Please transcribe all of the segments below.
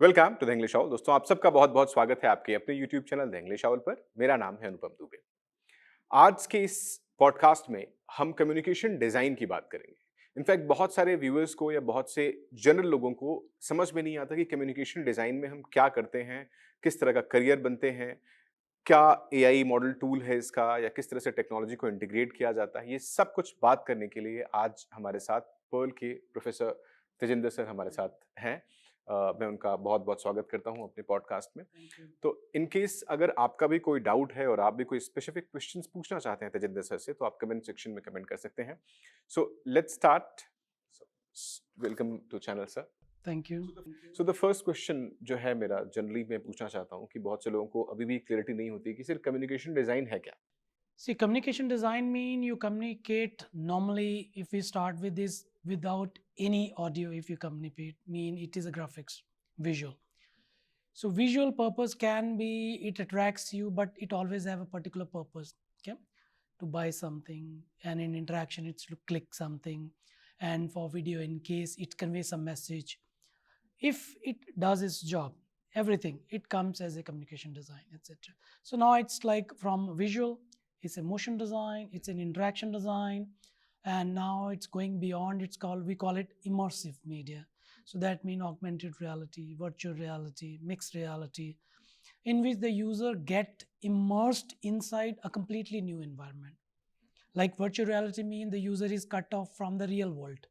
Welcome to the English Owl. दोस्तों, आप सबका बहुत बहुत स्वागत है आपके अपने YouTube channel the English Owl पर। मेरा नाम है अनुपम दुबे। आज के इस पॉडकास्ट में हम कम्युनिकेशन डिजाइन की बात करेंगे। इनफैक्ट बहुत सारे व्यूअर्स को या बहुत से जनरल लोगों को समझ में नहीं आता कि कम्युनिकेशन डिजाइन में हम क्या करते हैं, किस तरह का करियर बनते हैं, क्या एआई मॉडल टूल है इसका, या किस तरह से टेक्नोलॉजी को इंटीग्रेट किया जाता है। ये सब कुछ बात करने के लिए आज हमारे साथ पर्ल के प्रोफेसर तेजिंदर सर हमारे साथ हैं। मैं उनका बहुत-बहुत स्वागत करता हूं अपने पॉडकास्ट में। Thank you. तो इन केस अगर आपका भी कोई डाउट है और आप भी कोई स्पेसिफिक क्वेश्चंस पूछना चाहते हैं तेजिंदर सर से, तो आप कमेंट सेक्शन में कमेंट कर सकते हैं। So let's start. Welcome to channel sir. Thank you. So the first question जो है मेरा, जनरली मैं पूछना चाहता हूँ कि बहुत से लोगों को अभी भी क्लियरिटी नहीं होती कि सिर्फ कम्युनिकेशन डिजाइन है क्या। See, communication design mean you communicate normally. If we start with this, without any audio, if you communicate, mean it is a graphics, visual. So visual purpose can be it attracts you, but it always have a particular purpose. Okay, to buy something, and in interaction, it's to click something, and for video, in case it conveys some message. If it does its job, everything it comes as a communication design, etc. So now it's like from visual, it's a motion design, it's an interaction design, and now it's going beyond. It's called, we call it immersive media. So that means augmented reality, virtual reality, mixed reality, in which the user get immersed inside a completely new environment. Like virtual reality means the user is cut off from the real world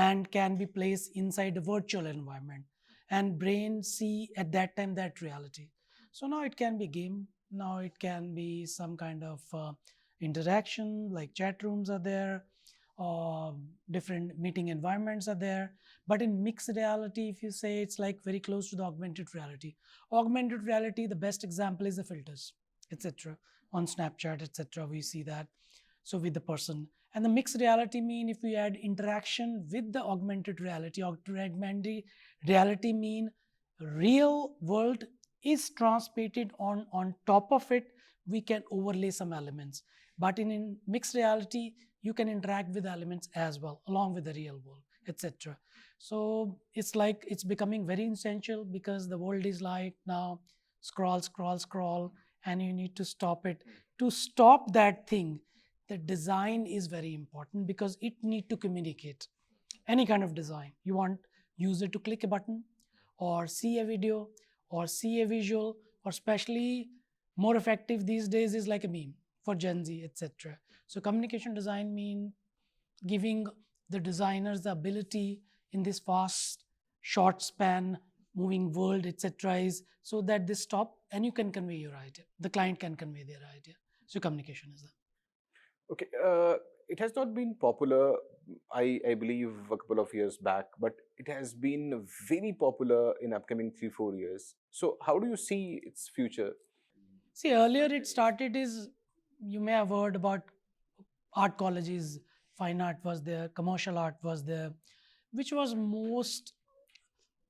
and can be placed inside a virtual environment, and brain see at that time that reality. So now it can be game, now it can be some kind of interaction, like chat rooms are there, different meeting environments are there. But in mixed reality, if you say, it's like very close to the augmented reality. Augmented reality, the best example is the filters, etc. On Snapchat, etc. We see that. So with the person. And the mixed reality mean if we add interaction with the augmented reality. Augmented reality mean real world is translated on top of it. We can overlay some elements. But in mixed reality, you can interact with elements as well along with the real world, etc. So it's like it's becoming very essential because the world is like now scroll, scroll, scroll, and you need to stop it. To stop that thing, the design is very important because it need to communicate. Any kind of design, you want user to click a button or see a video or see a visual, or especially more effective these days is like a meme for Gen Z, etc. So communication design mean giving the designers the ability in this fast short span moving world, etc. is so that they stop and you can convey your idea, the client can convey their idea. So communication is that. Okay, it has not been popular, I believe, a couple of years back, but it has been very popular in upcoming 3-4 years. So, how do you see its future? See, earlier it started is, you may have heard about art colleges, fine art was there, commercial art was there, which was most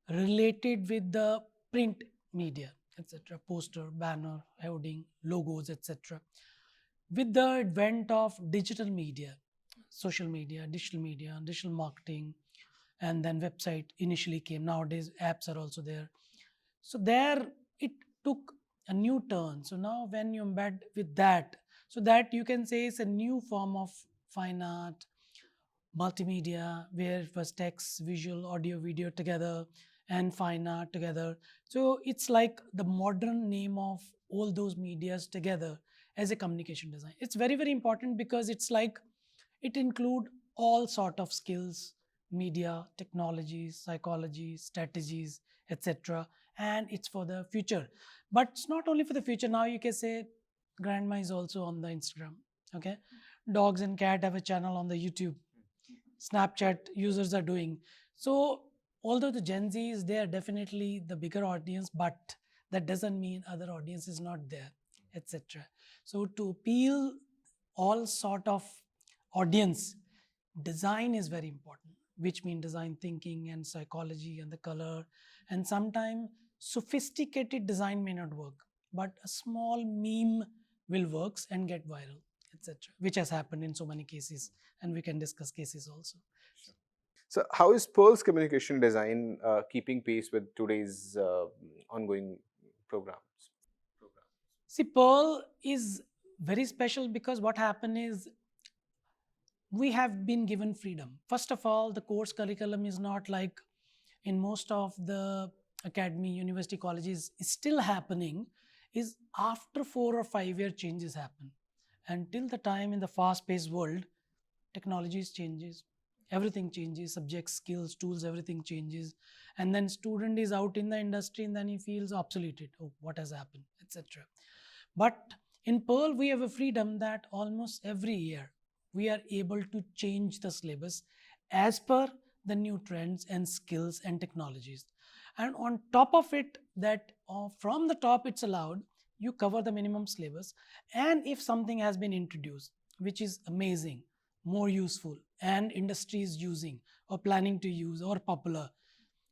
related with the print media, etc. Poster, banner, hoarding, logos, etc. With the advent of digital media, social media, digital marketing, and then website initially came. Nowadays, apps are also there. So there it took a new turn. So now when you embed with that, so that you can say it's a new form of fine art, multimedia, where it was text, visual, audio, video together, and fine art together. So it's like the modern name of all those medias together as a communication design. It's very, very important because it's like it include all sort of skills, media, technologies, psychology, strategies, etc. And it's for the future. But it's not only for the future. Now you can say grandma is also on the Instagram. Okay. Dogs and cat have a channel on the YouTube. Snapchat users are doing. So although the Gen Z is there, definitely the bigger audience, but that doesn't mean other audience is not there, etc. So to appeal all sort of audience, design is very important, which means design thinking and psychology and the color. And sometimes sophisticated design may not work, but a small meme will works and get viral, etc., which has happened in so many cases, and we can discuss cases also. So, how is Pearl's communication design keeping pace with today's ongoing programs? See, Pearl is very special because what happened is we have been given freedom. First of all, the course curriculum is not like in most of the academy, university, colleges is still happening, is after 4 or 5 year changes happen. Until the time in the fast-paced world, technologies changes, everything changes, subjects, skills, tools, everything changes. And then student is out in the industry and then he feels obsoleted. Oh, what has happened, etc. But in Pearl, we have a freedom that almost every year we are able to change the syllabus as per the new trends and skills and technologies. And on top of it, that from the top it's allowed, you cover the minimum syllabus. And if something has been introduced, which is amazing, more useful, and industry is using or planning to use or popular,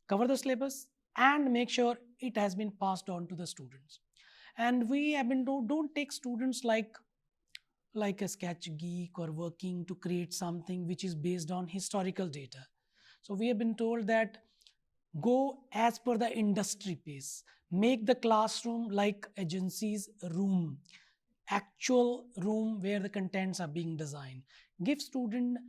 cover the syllabus and make sure it has been passed on to the students. And we have been don't take students like a sketch geek or working to create something which is based on historical data. So we have been told that go as per the industry pace, make the classroom like agency's room, actual room where the contents are being designed. Give student,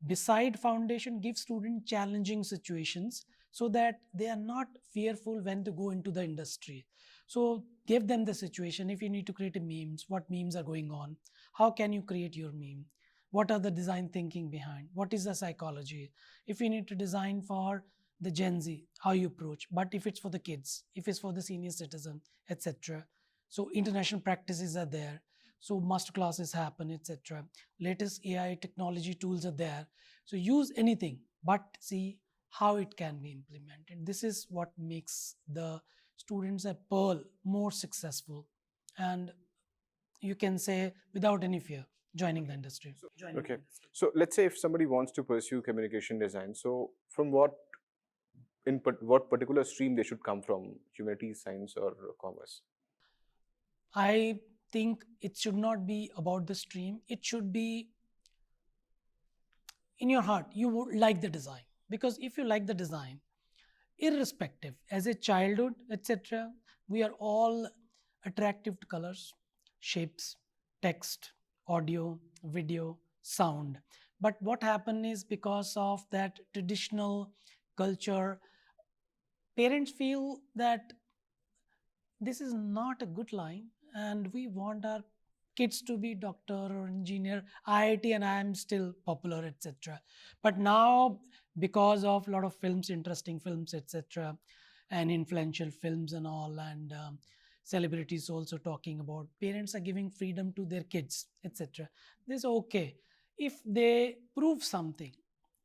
beside foundation, give student challenging situations so that they are not fearful when to go into the industry. So give them the situation. If you need to create a memes, what memes are going on, how can you create your meme, what are the design thinking behind, what is the psychology. If you need to design for the Gen Z, how you approach, but if it's for the kids, if it's for the senior citizen, etc. So international practices are there, so master classes happen, etc. Latest AI technology tools are there, so use anything but see how it can be implemented. This is what makes the students at Pearl more successful, and you can say without any fear joining the industry. Okay. So, let's say if somebody wants to pursue communication design, so from what particular stream they should come from, humanities, science, or commerce? I think it should not be about the stream, it should be in your heart you would like the design. Because if you like the design, irrespective as a childhood, etc., we are all attractive to colors, shapes, text, audio, video, sound. But what happened is because of that traditional culture, parents feel that this is not a good line and we want our kids to be doctor or engineer, IIT and I am still popular, etc. But now because of a lot of films, interesting films, etc., and influential films and all, and celebrities also talking about, parents are giving freedom to their kids, etc. This is okay if they prove something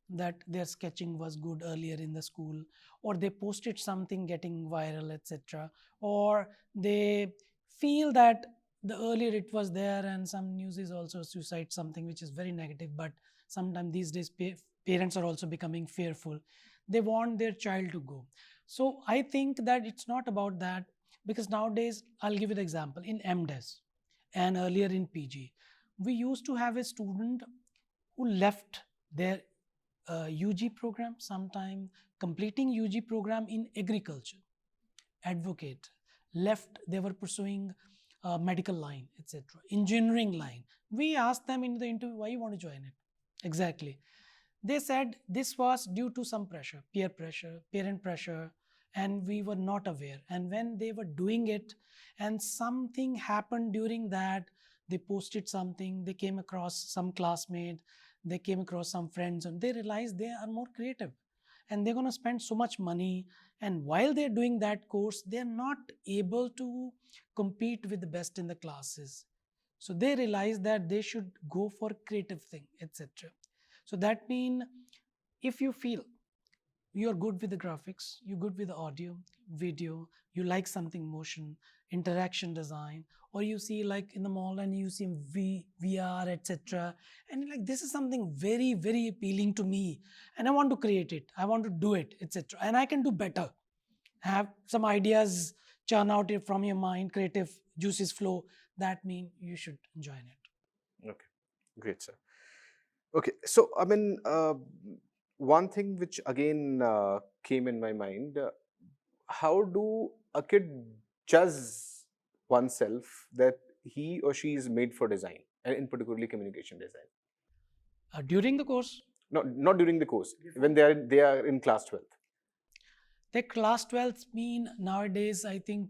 that their sketching was good earlier in the school, or they posted something getting viral, etc., or they feel that the earlier it was there. And some news is also suicide, something which is very negative, but sometimes these days parents are also becoming fearful, they want their child to go. So I think that it's not about that, because nowadays I'll give you the example in MDes and earlier in PG, we used to have a student who left their UG program, sometime completing UG program in agriculture, advocate, left, they were pursuing medical line, etc., engineering line. We asked them in the interview, why you want to join it? Exactly. They said this was due to some pressure, peer pressure, parent pressure, and we were not aware. And when they were doing it and something happened during that, they posted something, they came across some classmate, they came across some friends, and they realized they are more creative and they're going to spend so much money. And while they're doing that course, they're not able to compete with the best in the classes. So they realize that they should go for creative thing, etc. So that means if you feel you're good with the graphics, you're good with the audio, video, you like something motion, interaction design, or you see like in the mall and you see VR, etc., and you're like, this is something very, very appealing to me, and I want to create it, I want to do it, etc., and I can do better. Have some ideas churn out from your mind, creative juices flow. That means you should join it. Okay, great, sir. Okay, so I mean, one thing which again came in my mind, how do a kid judge oneself that he or she is made for design, and in particularly communication design? During the course, Not during the course, when they are in class 12th. the class 12th mean nowadays, I think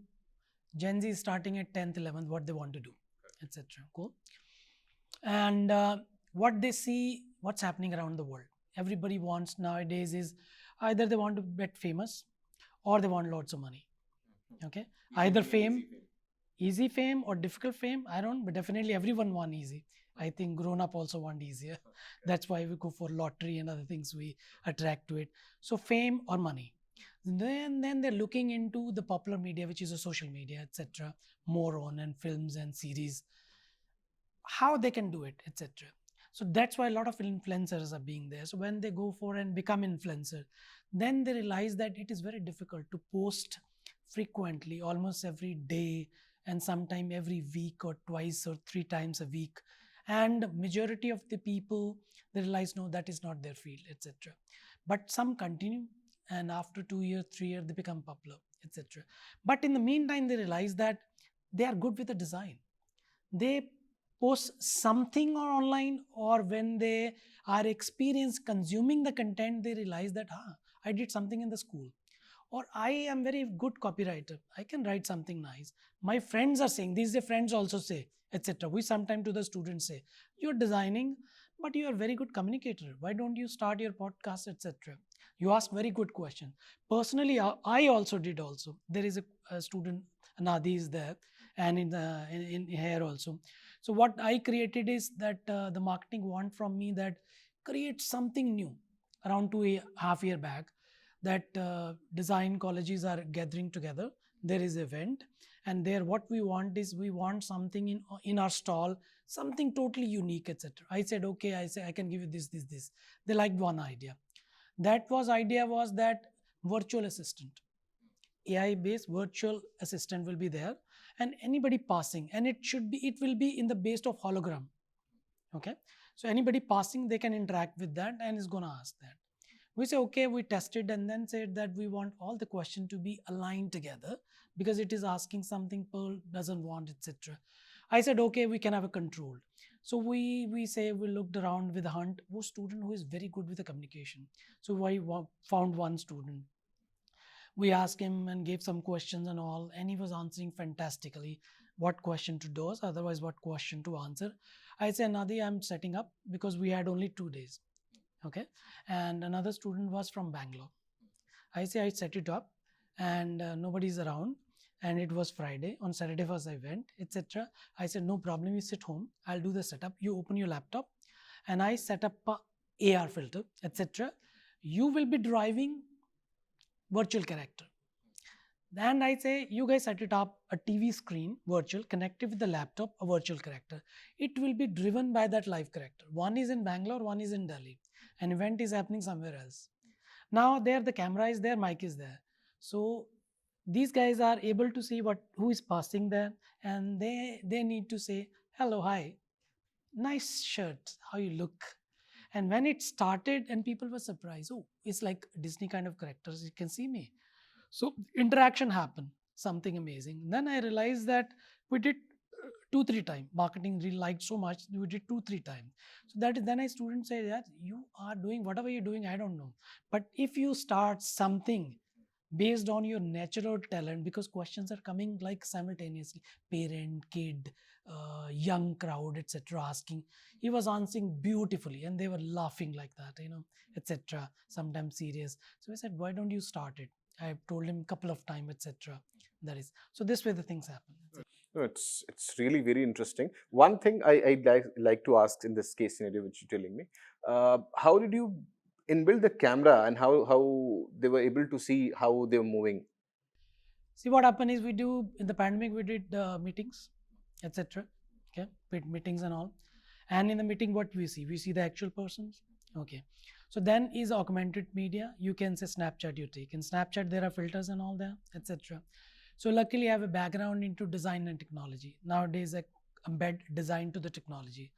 Gen Z is starting at 10th, 11th, what they want to do, etc. Cool. And what they see, what's happening around the world. Everybody wants nowadays is either they want to get famous or they want lots of money. Okay, either fame, easy fame or difficult fame. I don't, but definitely everyone want easy. I think grown up also want easier. That's why we go for lottery and other things. We attract to it. So fame or money. Then they're looking into the popular media, which is a social media, etc. More on and films and series, how they can do it, etc. So that's why a lot of influencers are being there. So when they go for and become influencer, then they realize that it is very difficult to post frequently, almost every day, and sometime every week or twice or three times a week. And majority of the people, they realize no, that is not their field, etc. But some continue, and after 2 years, 3 years, they become popular, etc. But in the meantime, they realize that they are good with the design. They post something online, or when they are experienced consuming the content, they realize that I did something in the school, or I am very good copywriter, I can write something nice. My friends are saying, these the friends also say, etc. We sometimes to the students say, you're designing, but you are very good communicator, why don't you start your podcast, etc. You ask very good question. Personally, I also did also. There is a student, Nadi is there, and in here also. So what I created is that the marketing want from me that create something new. Around 2.5 years back, that design colleges are gathering together. There is event, and there what we want is we want something in our stall, something totally unique, etc. I said okay, I say I can give you this. They liked one idea. Idea was that virtual assistant, AI based virtual assistant will be there, and anybody passing, and it will be in the base of hologram. Okay, so anybody passing, they can interact with that and is gonna ask that. We say okay, we tested and then said that we want all the question to be aligned together, because it is asking something Pearl doesn't want, etc. I said okay, we can have a control. So we say we looked around with Hunt, who student who is very good with the communication. So we found one student. We asked him and gave some questions and all, and he was answering fantastically what question to do, otherwise what question to answer. I said, Nadi, I'm setting up, because we had only 2 days. Okay, and another student was from Bangalore. I say I set it up, and nobody's around, and it was Friday. On Saturday was I went, etc. I said no problem, you sit home, I'll do the setup, you open your laptop, and I set up a AR filter, etc. You will be driving virtual character. And I say, you guys set it up a TV screen, virtual, connected with the laptop, a virtual character. It will be driven by that live character. One is in Bangalore, one is in Delhi. An event is happening somewhere else. Now there, the camera is there, mic is there. So these guys are able to see who is passing there, and they need to say, hello, hi, nice shirt, how you look. And when it started, and people were surprised, oh, it's like Disney kind of characters, you can see me. So interaction happened, something amazing. Then I realized that we did 2-3 times. Marketing really liked so much, we did 2-3 times. So that is, then I students say that you are doing whatever you're doing, I don't know. But if you start something based on your natural talent, because questions are coming like simultaneously, parent, kid, young crowd, etc. asking. He was answering beautifully, and they were laughing like that, etc. Sometimes serious. So I said, why don't you start it? I told him a couple of times, etc. That is, so this way the things happen. No, it's really very interesting. One thing I'd like to ask in this case scenario which you're telling me, how did you inbuild the camera, and how they were able to see how they were moving? See, what happened is, we do in the pandemic, we did meetings, etc. Okay, meetings and all. And in the meeting, what we see the actual persons. Okay, so then is augmented media. You can say Snapchat, you take in Snapchat, there are filters and all there, etc. So luckily I have a background into design and technology. Nowadays I embed design to the technology.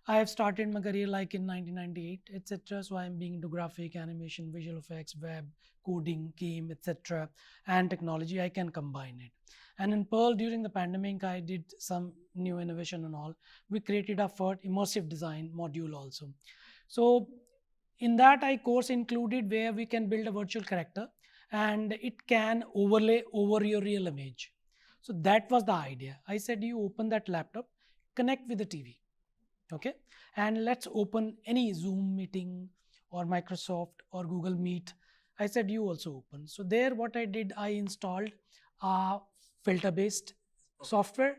I have started my career like in 1998, etc. So I'm being into graphic, animation, visual effects, web, coding, game, etc. And technology. I can combine it. And in Pearl, during the pandemic, I did some new innovation and all. We created a first immersive design module also. So in that, I course included where we can build a virtual character and it can overlay over your real image. So that was the idea. I said, you open that laptop, connect with the TV, okay, and let's open any Zoom meeting or Microsoft or Google Meet. I said, you also open. So there, what I did, I installed a filter based software.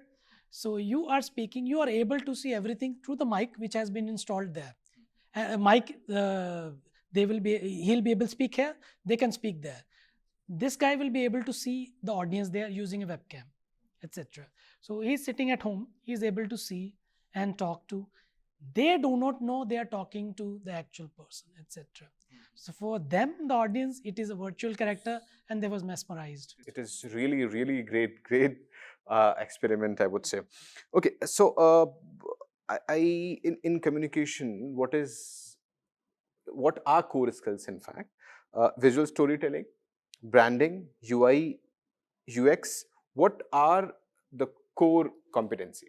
So you are speaking, you are able to see everything through the mic which has been installed there. Mic, they will be, he'll be able to speak here, they can speak there. This guy will be able to see the audience there using a webcam, etc. So he's sitting at home, he's able to see and talk to. They do not know they are talking to the actual person, etc. So for them, the audience, it is a virtual character, and they was mesmerized. It is really, really great experiment, I would say. Okay, so I in communication, what are core skills? In fact, visual storytelling, branding, UI, UX. What are the core competency?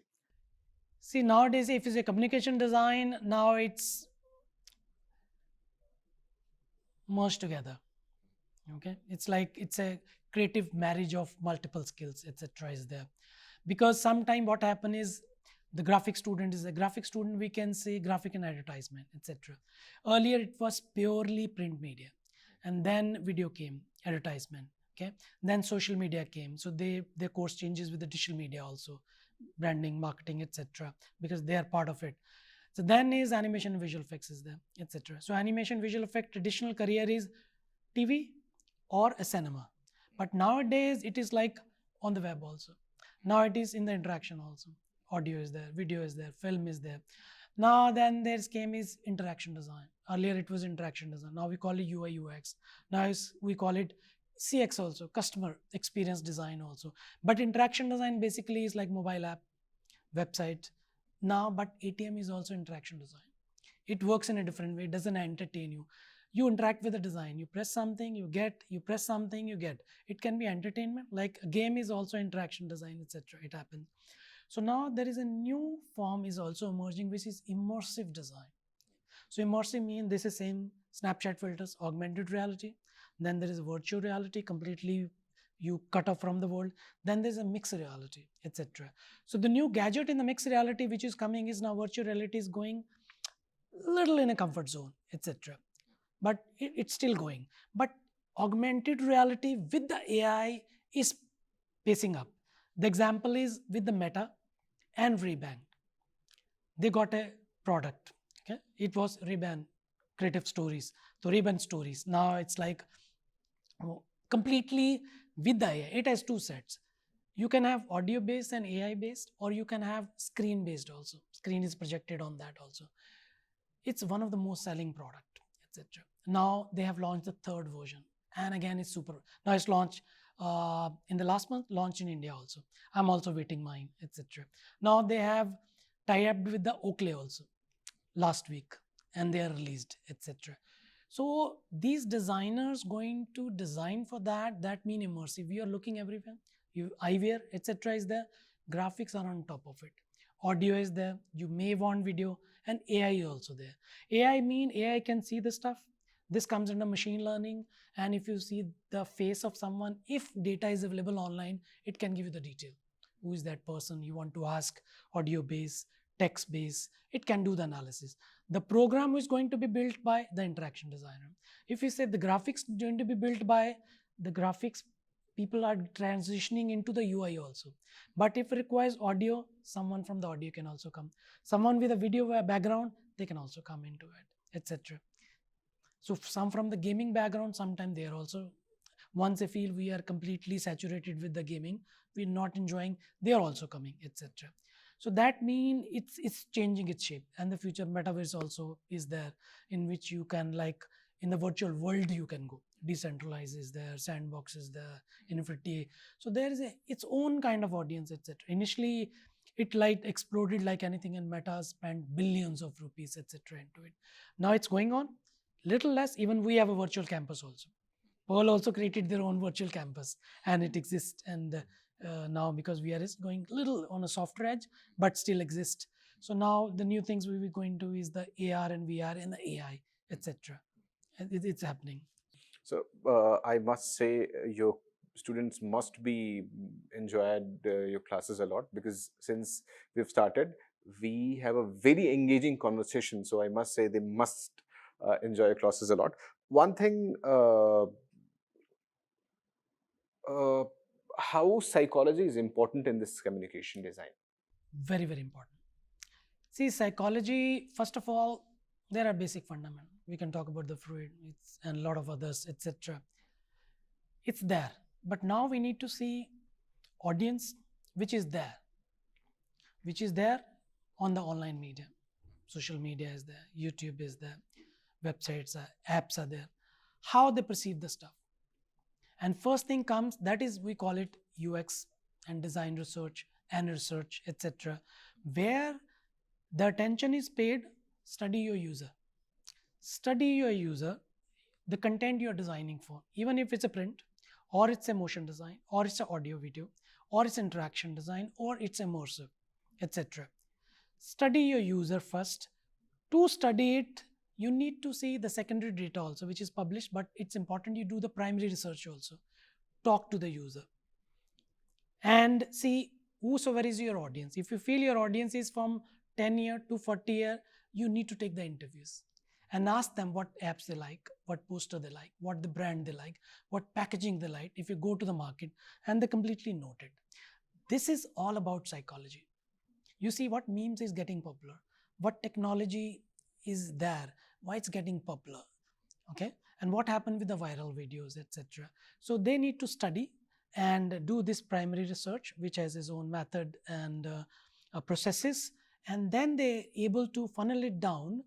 See, nowadays, if it's a communication design, now it's merged together. Okay, it's like it's a creative marriage of multiple skills, etc. is there. Because sometime what happen is the graphic student is a graphic student, we can say graphic and advertisement, etc. Earlier it was purely print media, and then video came, advertisement, okay, then social media came. So their course changes with the digital media also, branding, marketing, etc., because they are part of it. So then is animation and visual effects is there, etc. So animation, visual effect, traditional career is TV or a cinema. But nowadays it is like on the web also. Now it is in the interaction also. Audio is there, video is there, film is there. Now then there's came is interaction design. Earlier it was interaction design. Now we call it UI UX. Now we call it CX also, customer experience design also. But interaction design basically is like mobile app, website. Now, but ATM is also interaction design. It works in a different way. It doesn't entertain you. You interact with the design. You press something, you get. You press something, you get. It can be entertainment. Like a game is also interaction design, etc. It happens. So now there is a new form is also emerging, which is immersive design. So immersive means this is same Snapchat filters, augmented reality. Then there is virtual reality, completely you cut off from the world. Then there's a mixed reality, etc. So the new gadget in the mixed reality which is coming is now virtual reality is going little in a comfort zone, etc. But it's still going. But augmented reality with the AI is pacing up. The example is with the Meta and Ray-Ban. They got a product. Okay, it was Ray-Ban Creative Stories. So Ray-Ban Stories. Now it's like completely with the AI. It has two sets. You can have audio based and AI based, or you can have screen based also. Screen is projected on that also. It's one of the most selling product, etc. Now they have launched the third version, and again it's super. Now it's launched in the last month, launched in India also. I'm also waiting mine, etc. Now they have tied up with the Oakley also last week, and they are released, etc. So these designers going to design for that. That mean immersive. We are looking everywhere. You eyewear, etc. is there. Graphics are on top of it. Audio is there. You may want video, and AI is also there. AI mean AI can see the stuff. This comes under machine learning, and if you see the face of someone, if data is available online, it can give you the detail. Who is that person? You want to ask audio base, text base. It can do the analysis. The program is going to be built by the interaction designer. If you say the graphics is going to be built by the graphics, people are transitioning into the UI also. But if it requires audio, someone from the audio can also come. Someone with a video background, they can also come into it, etc. So some from the gaming background, sometimes they are also, once they feel we are completely saturated with the gaming, we're not enjoying, they are also coming, etc. So that means it's changing its shape, and the future metaverse also is there, in which you can, like in the virtual world you can go. Decentralized is there, sandbox is there, infinity. So there is its own kind of audience, etc. Initially It like exploded like anything, and Meta spent billions of rupees, etc. into it. Now it's going on little less. Even we have a virtual campus also. Pearl also created their own virtual campus, and it exists. And now, because VR is going little on a softer edge, but still exists. So now the new things we will going to is the AR and VR and the AI, etc. It's happening. So I must say your students must be enjoyed your classes a lot, because since we've started, we have a very engaging conversation. So I must say they must enjoy your classes a lot. One thing, uh, how psychology is important in this communication design. Very, very important. See, psychology, first of all, there are basic fundamentals. We can talk about the Freud and a lot of others, etc. It's there. But now we need to see audience which is there, on the online media. Social media is there, YouTube is there, websites are, apps are there. How they perceive the stuff. And first thing comes, that is, we call it UX and design research and research, etc. Where the attention is paid, study your user. Study your user, the content you're designing for, even if it's a print, or it's a motion design, or it's an audio video, or it's interaction design, or it's immersive, etc. Study your user first. To study it, you need to see the secondary data also, which is published, but it's important you do the primary research also. Talk to the user and see whosoever is your audience. If you feel your audience is from 10 year to 40 year, you need to take the interviews and ask them what apps they like, what poster they like, what the brand they like, what packaging they like. If you go to the market, and they completely note it. This is all about psychology. You see what memes is getting popular, what technology is there, why it's getting popular, okay, and what happened with the viral videos, etc. So they need to study and do this primary research, which has its own method and processes, and then they able to funnel it down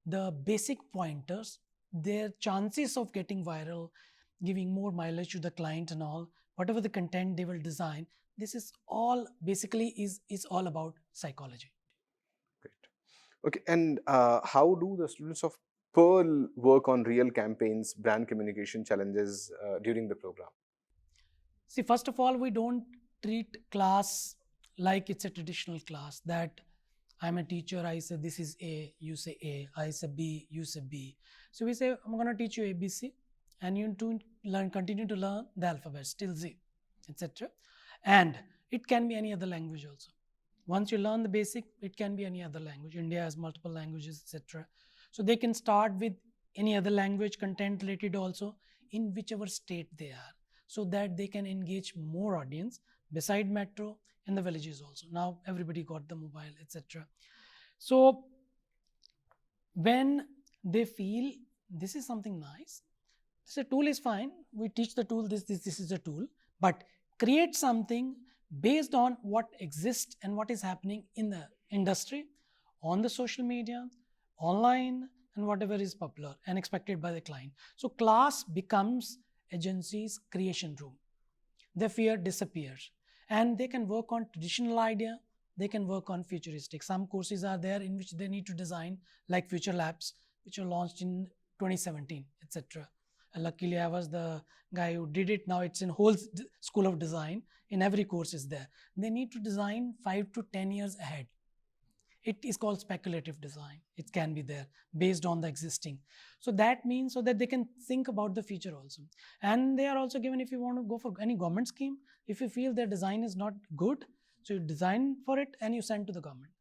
the basic pointers, their chances of getting viral, giving more mileage to the client and all, whatever the content they will design. This is all basically is all about psychology. Great. Okay, and how do the students of Pearl work on real campaigns, brand communication challenges during the program? See, first of all, we don't treat class like it's a traditional class that I'm a teacher, I say this is A, you say A, I say B, you say B. So we say, I'm going to teach you ABC, and you to learn, continue to learn the alphabet till Z, etc. And it can be any other language also. Once you learn the basic, it can be any other language. India has multiple languages, etc. So they can start with any other language content related also in whichever state they are, so that they can engage more audience beside metro in the villages also. Now everybody got the mobile, etc. So when they feel this is something nice, so tool is fine. We teach the tool, this is a tool, but create something based on what exists and what is happening in the industry, on the social media, online, and whatever is popular and expected by the client. So class becomes agency's creation room. Their fear disappears, and they can work on traditional idea, they can work on futuristic. Some courses are there in which they need to design, like future labs, which were launched in 2017, etc. And luckily I was the guy who did it. Now it's in whole school of design, in every course is there. They need to design 5 to 10 years ahead. It is called speculative design. It can be there based on the existing. So that means so that they can think about the future also. And they are also given, if you want to go for any government scheme, if you feel their design is not good, so you design for it and you send to the government.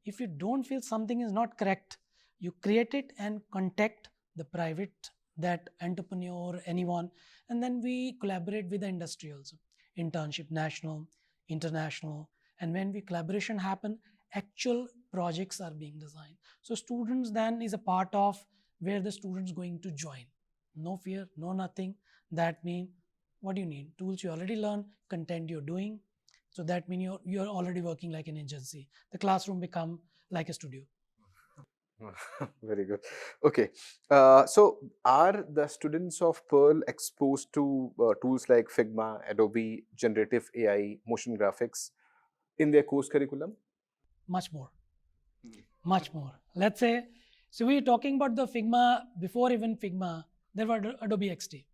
If you don't feel something is not correct, you create it and contact the private, that entrepreneur, anyone, and then we collaborate with the industry also. Internship, national, international, and when we collaboration happen, actual projects are being designed. So students then is a part of where the students going to join. No fear, no nothing. That mean what do you need? Tools you already learn, content you're doing. So that means you're already working like an agency. The classroom become like a studio. Very good. Okay. So, are the students of Pearl exposed to tools like Figma, Adobe, generative AI, motion graphics in their course curriculum? much more. Much more. Let's say, so we're talking about the Figma, before even Figma, there were Adobe XD.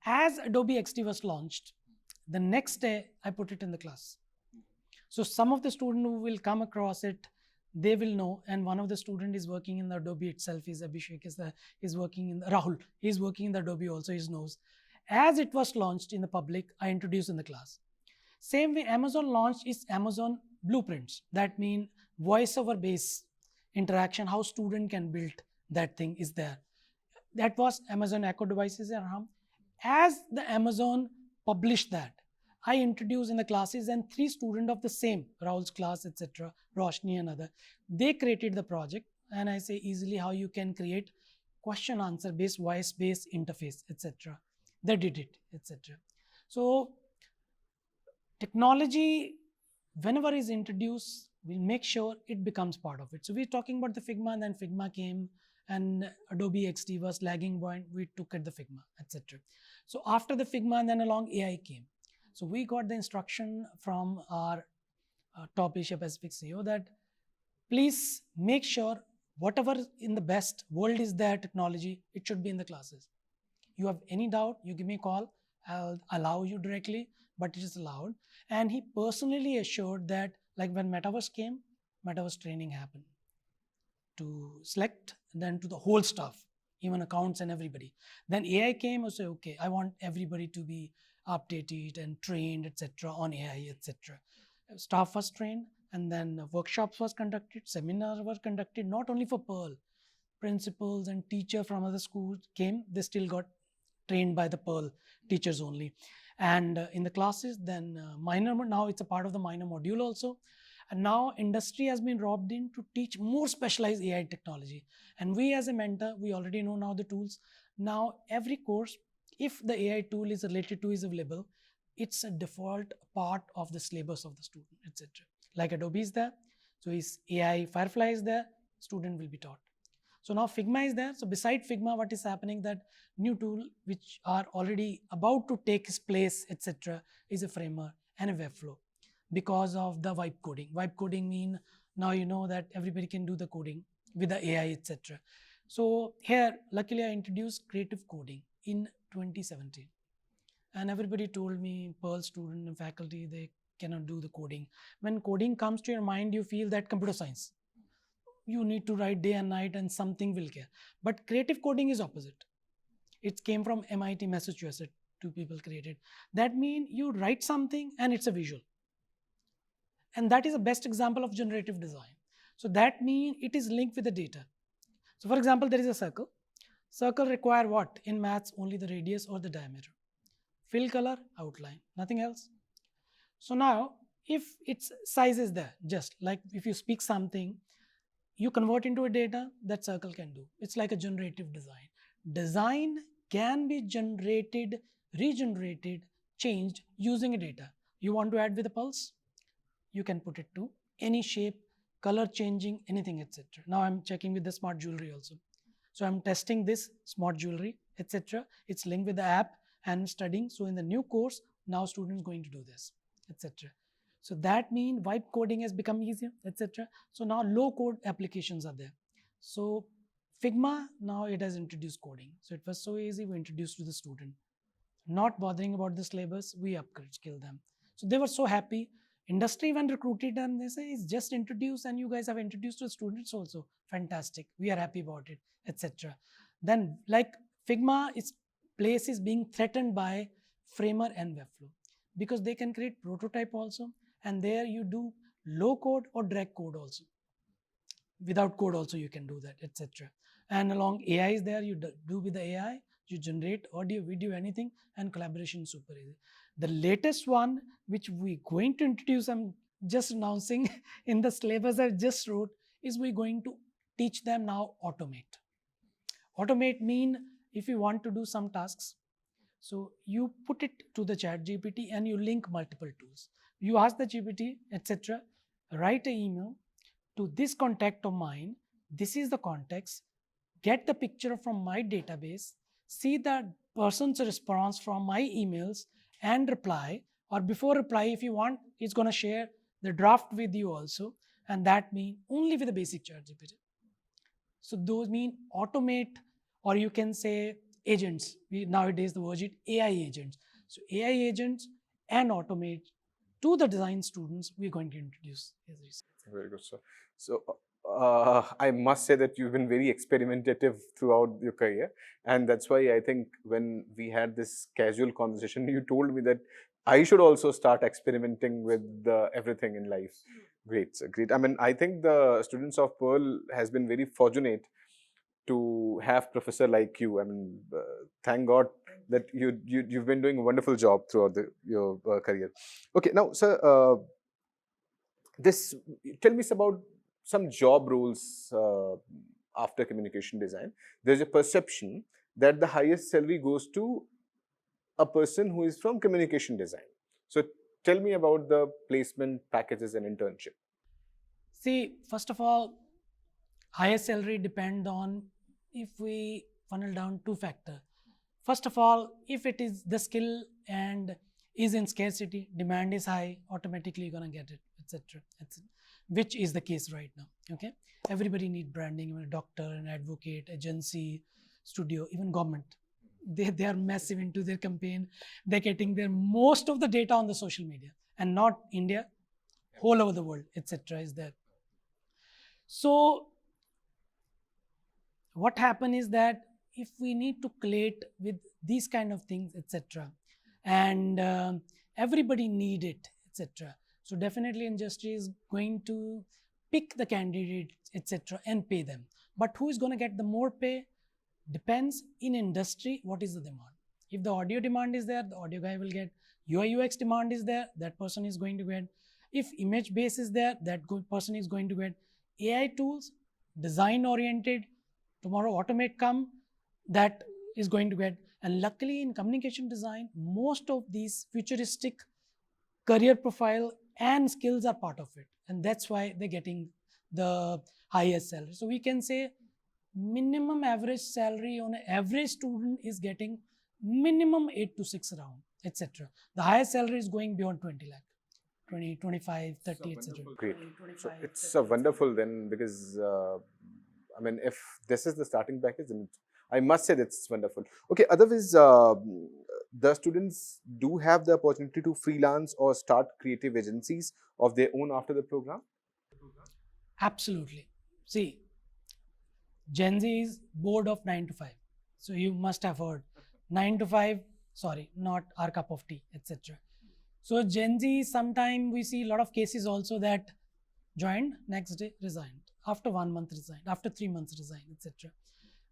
As Adobe XD was launched, the next day I put it in the class. So some of the students who will come across it, they will know. And one of the student is working in the Adobe itself, is Abhishek, is working in the, Rahul, he's working in the Adobe also, he knows. As it was launched in the public, I introduced in the class. Same way Amazon launched is Amazon Blueprints. That means voice over base interaction, how student can build that thing is there. That was Amazon Echo Devices. As the Amazon published that, I introduced in the classes, and 3 students of the same, Rahul's class, etc., Roshni and other, they created the project. And I say easily how you can create question answer based, voice based interface, etc. They did it, etc. So technology, whenever is introduced, we'll make sure it becomes part of it. So we're talking about the Figma, and then Figma came, and Adobe XD was lagging behind. We took at the Figma, etc. So after the Figma, and then along AI came. So we got the instruction from our top Asia Pacific CEO that please make sure whatever in the best world is there technology, it should be in the classes. You have any doubt, you give me a call, I'll allow you directly, but it is allowed. And he personally assured that, like when Metaverse came, Metaverse training happened to select, then to the whole staff, even accounts and everybody. Then AI came, I say, okay, I want everybody to be updated and trained, etc., on AI, etc. Staff was trained, and then workshops was conducted, seminars were conducted, not only for Pearl. Principals and teacher from other schools came, they still got trained by the Pearl teachers only. And in the classes, then minor, now it's a part of the minor module also. And now industry has been robbed in to teach more specialized AI technology. And we as a mentor, we already know now the tools. Now every course, if the AI tool is related to is available, it's a default part of the syllabus of the student, etc. Like Adobe is there, so is AI Firefly is there, student will be taught. So now Figma is there. So beside Figma, what is happening, that new tool which are already about to take its place, etc., is a framework and a Webflow, because of the vibe coding. Vibe coding mean now you know that everybody can do the coding with the AI, etc. So here, luckily, I introduced creative coding in 2017, and everybody told me, Pearl student and faculty, they cannot do the coding. When coding comes to your mind, you feel that computer science, you need to write day and night and something will care. But creative coding is opposite. It came from MIT, Massachusetts, 2 people created. That means you write something and it's a visual. And that is the best example of generative design. So that means it is linked with the data. So for example, there is a circle. Circle require what? In maths, only the radius or the diameter. Fill color, outline, nothing else. So now, if its size is there, just like if you speak something, you convert into a data, that circle can do. It's like a generative design. Design can be generated, regenerated, changed using a data. You want to add with a pulse? You can put it to any shape, color changing, anything, etc. Now I'm checking with the smart jewelry also. So I'm testing this smart jewelry, etc. It's linked with the app and studying. So in the new course, now students going to do this, etc. So that means vibe coding has become easier, etc. So now low code applications are there. So Figma, now it has introduced coding. So it was so easy, we introduced to the student. Not bothering about the syllabus, we upgrade skill them. So they were so happy. Industry when recruited them, they say it's just introduced and you guys have introduced to students also. Fantastic, we are happy about it, etc. Then like Figma, its place is being threatened by Framer and Webflow, because they can create prototype also, and there you do low code or direct code also. Without code also you can do that, etc. And along AI is there, you do with the AI, you generate audio, video, anything, and collaboration super easy. The latest one which we going to introduce, I'm just announcing in the syllabus I just wrote, is we going to teach them now automate. Automate mean if you want to do some tasks, so you put it to the chat GPT and you link multiple tools. You ask the GPT, etc., write an email to this contact of mine, this is the context, get the picture from my database, see the person's response from my emails and reply, or before reply if you want, it's going to share the draft with you also. and that mean only with the basic chat GPT. So those mean automate, or you can say agents. Nowadays the word is AI agents. So AI agents and automate to the design students we're going to introduce. Very good, sir. So, I must say that you've been very experimentative throughout your career, and that's why I think when we had this casual conversation, you told me that I should also start experimenting with everything in life. Great, sir. Great. I mean, I think the students of Pearl has been very fortunate to have professor like you. I mean, thank God that you've been doing a wonderful job throughout your career. Okay, now, sir. This Tell me about some job roles after communication design. There's a perception that the highest salary goes to a person who is from communication design. So tell me about the placement packages and internship. See, first of all, highest salary depend on, if we funnel down, two factor. First of all, if it is the skill and is in scarcity, demand is high, automatically you're gonna get it, etc. Which is the case right now. Okay, everybody need branding. Even a doctor, an advocate, agency, studio, even government. They are massive into their campaign. They're getting their most of the data on the social media, and not India, whole over the world, etc. is there. So what happen is that if we need to collate with these kind of things, etc., and everybody need it, etc., so definitely industry is going to pick the candidate, etc., and pay them. But who is going to get the more pay depends in industry what is the demand. If the audio demand is there, the audio guy will get. UI UX demand is there, that person is going to get. If image base is there, that person is going to get. AI tools, design oriented, tomorrow automate come, that is going to get. And luckily in communication design, most of these futuristic career profile and skills are part of it, and that's why they're getting the highest salary. So we can say minimum average salary on an average student is getting minimum 8 to 6 around, etc. The highest salary is going beyond 20 lakh, 20, 25, 30, etc. Great. So it's a wonderful then, because I mean, if this is the starting package, then I must say that's wonderful. Okay, otherwise, the students do have the opportunity to freelance or start creative agencies of their own after the program. Absolutely. See, Gen Z is bored of 9 to 5. So you must have heard 9 to 5, sorry, not our cup of tea, etc. So Gen Z, sometime we see a lot of cases also that joined, next day resigned, after 1 month resigned, after 3 months resigned, etc.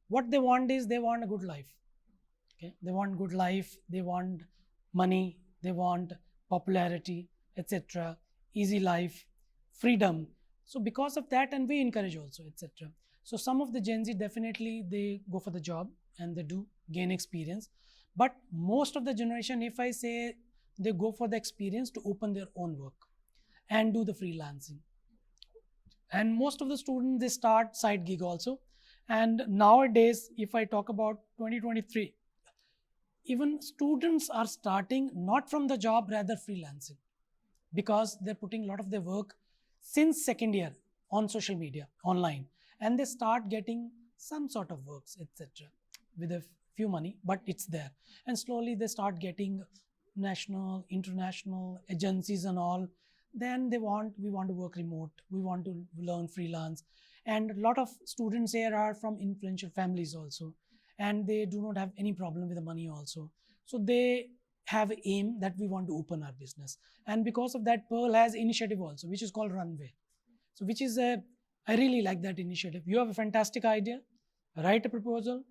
What they want is they want a good life. Okay, they want good life, they want money, they want popularity, etc. Easy life, freedom. So because of that, and we encourage also, etc. So some of the Gen Z definitely they go for the job and they do gain experience, but most of the generation, if I say, they go for the experience to open their own work and do the freelancing. And most of the students they start side gig also. And nowadays, if I talk about 2023, even students are starting not from the job, rather freelancing, because they're putting a lot of their work since second year on social media, online, and they start getting some sort of works, etc., with a few money, but it's there. And slowly they start getting national, international agencies and all. Then we want to work remote, we want to learn freelance. And a lot of students here are from influential families also, and they do not have any problem with the money also. So they have aim that we want to open our business. And because of that, Pearl has initiative also, which is called Runway. So which is a, I really like that initiative. You have a fantastic idea, write a proposal,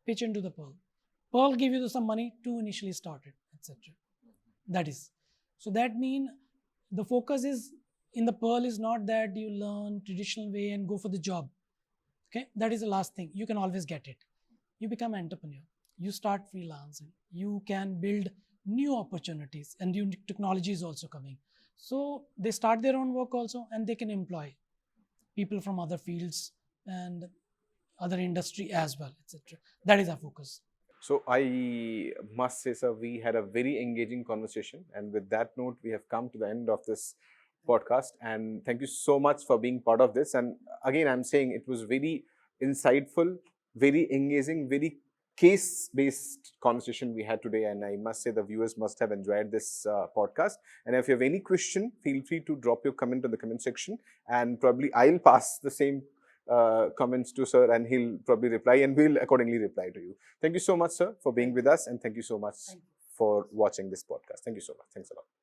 pitch into the Pearl. Pearl give you some money to initially start it, etc. That is. So that mean the focus is in the Pearl is not that you learn traditional way and go for the job. Okay, that is the last thing. You can always get it. You become an entrepreneur. You start freelancing. You can build new opportunities, and new technology is also coming. So they start their own work also, and they can employ people from other fields and other industry as well, etc. That is our focus. So I must say, sir, we had a very engaging conversation, and with that note, we have come to the end of this podcast, and thank you so much for being part of this. And again, I'm saying it was very insightful, very engaging, very case-based conversation we had today, and I must say the viewers must have enjoyed this podcast. And if you have any question, feel free to drop your comment in the comment section, and probably I'll pass the same comments to sir, and he'll probably reply, and we'll accordingly reply to you. Thank you so much, sir, for being with us, and thank you so much Thank you. for watching this podcast. Thank you so much. Thanks a lot.